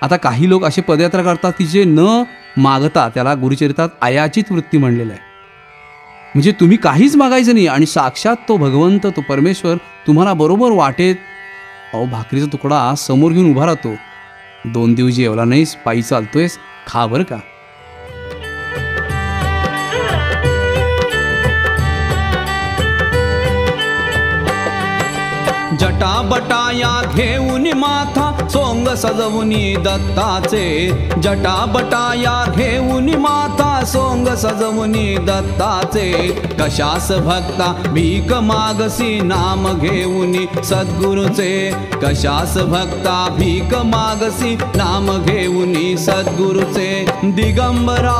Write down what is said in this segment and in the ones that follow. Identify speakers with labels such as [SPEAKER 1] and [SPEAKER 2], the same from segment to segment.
[SPEAKER 1] आता काही लोक असे पदयात्रा करतात की जे न मागता, त्याला गुरुचरित्रात अयाचित वृत्ती म्हणलेलं आहे. म्हणजे तुम्ही काहीच मागायचं नाही आणि साक्षात तो भगवंत, तो परमेश्वर तुम्हाला बरोबर वाटेत भाकरीचा तुकडा समोर घेऊन उभा राहतो. 2 दिवस जेवला नाहीस, पायी चालतोयस, खा बरं का. जटाबटाया घेऊन माथा सोंग सजवुनी दत्ताचे. जटाबटाया घेऊन माथा सोंग सजवुनी दत्ताचे. कशास भक्ता भीक मागसी नाम घेऊनी सद्गुरुचे. कशास भक्ता भीक मागसी नाम घेऊनी सद्गुरुचे. दिगंबरा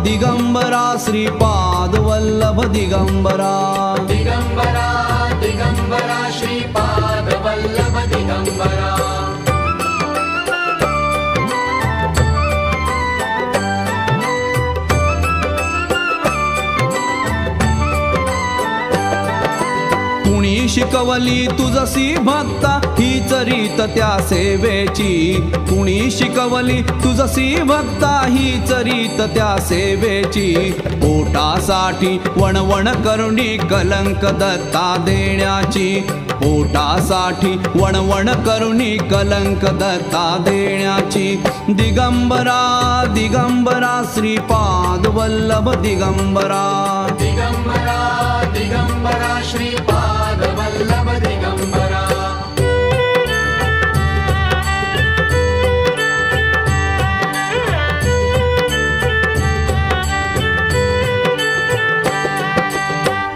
[SPEAKER 1] दिगंबरा श्रीपाद वल्लभ दिगंबरा.
[SPEAKER 2] दिगंबरा दिगंबरा श्रीपाद वल्लभ दिगंबरा.
[SPEAKER 1] कुणी शिकवली तुझसी भक्ता हीच रीत त्या सेवेची. कुणी शिकवली तुझसी भक्ता हीच रीत त्या सेवेची. पोटासाठी वणवण करुणी कलंक दत्ता देण्याची. पोटासाठी वणवण करुणी कलंक दत्ता देण्याची. दिगंबरा दिगंबरा श्रीपाद वल्लभ दिगंबरा.
[SPEAKER 2] दिगंबरा दिगंबरा श्रीपाद वल्लभ दिगंबरा.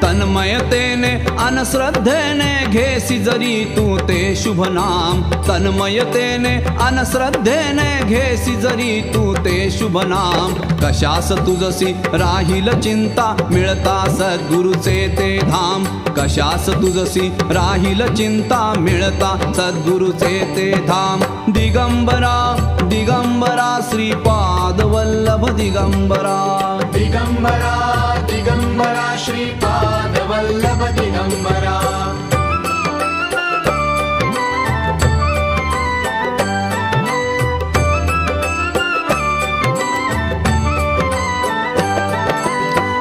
[SPEAKER 1] तन्मयतेने अनश्रद्धेने घेसी जरी तू ते शुभ नाम. तन्मयतेने अनश्रद्धेने घेसी जरी तू ते शुभ नाम. कशास तुझसी राहील चिंता मिळता सद्गुरुचे ते धाम. कशास तुझसी राहील चिंता मिळता सद्गुरुचे ते धाम. दिगंबरा दिगंबरा श्रीपाद वल्लभ दिगंबरा.
[SPEAKER 2] दिगंबरा दिगंबरा श्रीपाद वल्लभ दिगंबरा.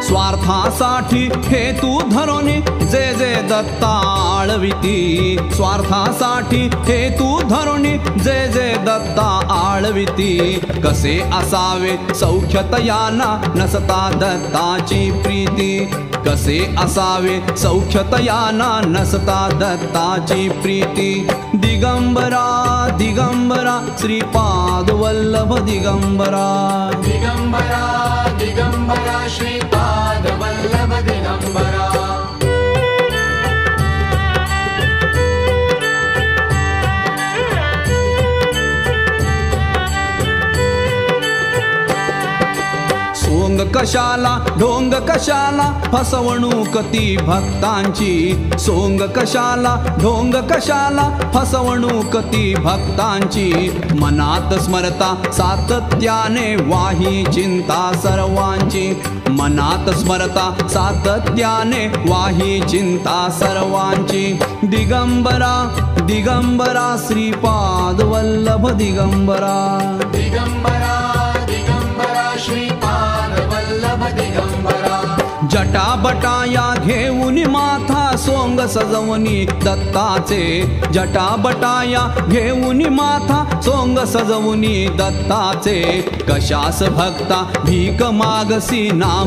[SPEAKER 2] स्वार्थासाठी हेतू धरोनी जे जे दत्ता आळविती. स्वार्थासाठी हेतू धरोनी जे जे दत्ता आळविती. कसे असावे सौख्यतयाना नसता दत्ताची प्रीती. कसे असावे सौख्यतयाना नसता दत्ताची प्रीती. दिगंबरा दिगंबरा श्रीपाद वल्लभ दिगंबरा. दिगंबरा दिगंबरा श्रीपाद वल्लभ दिगंबरा. सोंग कशाला ढोंग कशाला फसवणूक ती भक्तांची. सोंग कशाला ढोंग कशाला फसवणूक ती भक्तांची. मनात स्मरता सातत्याने वाही चिंता सर्वांची. मनात स्मरता सातत्याने वाही चिंता सर्वांची. दिगंबरा दिगंबरा श्रीपाद वल्लभ दिगंबरा. दिगंबरा दिगंबरा श्रीपाद वल्लभ दिगंबरा.
[SPEAKER 1] जटाबटाया घेऊन माथा सोंग सजवुनी दत्ताचे. जटाबटाया घेऊन माथा सोंग सजवुनी दत्ताचे. कशास भक्ता भीक मागसी नाम